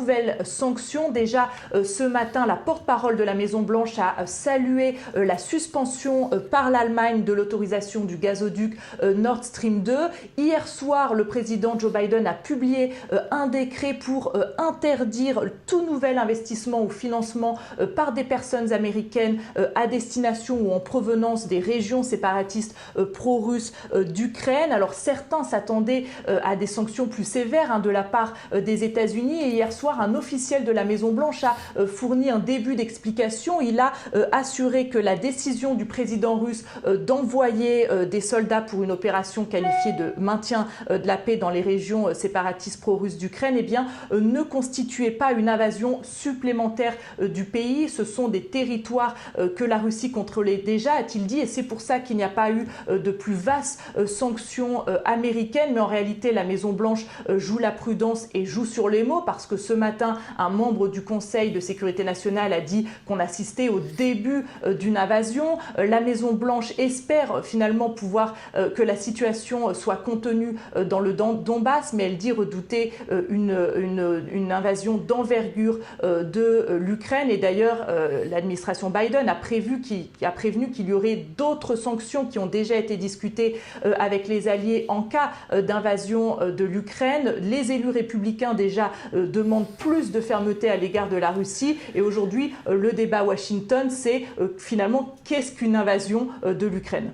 nouvelles sanctions. Déjà ce matin, la porte-parole de la Maison-Blanche a salué la suspension par l'Allemagne de l'autorisation du gazoduc Nord Stream 2. Hier soir, le président Joe Biden a publié un décret pour interdire tout nouvel investissement ou financement par des personnes américaines à destination ou en provenance des régions séparatistes pro-russes d'Ukraine. Alors certains s'attendaient à des sanctions plus sévères de la part des États-Unis et hier soir, un officiel de la Maison-Blanche a fourni un début d'explication. Il a assuré que la décision du président russe d'envoyer des soldats pour une opération qualifiée de maintien de la paix dans les régions séparatistes pro-russes d'Ukraine ne constituait pas une invasion supplémentaire du pays. Ce sont des territoires que la Russie contrôlait déjà, a-t-il dit, et c'est pour ça qu'il n'y a pas eu de plus vastes sanctions américaines. Mais en réalité, la Maison-Blanche joue la prudence et joue sur les mots, parce que ce matin, un membre du Conseil de sécurité nationale a dit qu'on assistait au début d'une invasion. La Maison-Blanche espère finalement pouvoir que la situation soit contenue dans le Donbass, mais elle dit redouter une invasion d'envergure de l'Ukraine. Et d'ailleurs, l'administration Biden a prévenu qu'il y aurait d'autres sanctions qui ont déjà été discutées avec les alliés en cas d'invasion de l'Ukraine. Les élus républicains déjà demandent plus de fermeté à l'égard de la Russie. Et aujourd'hui, le débat à Washington, c'est finalement qu'est-ce qu'une invasion de l'Ukraine ?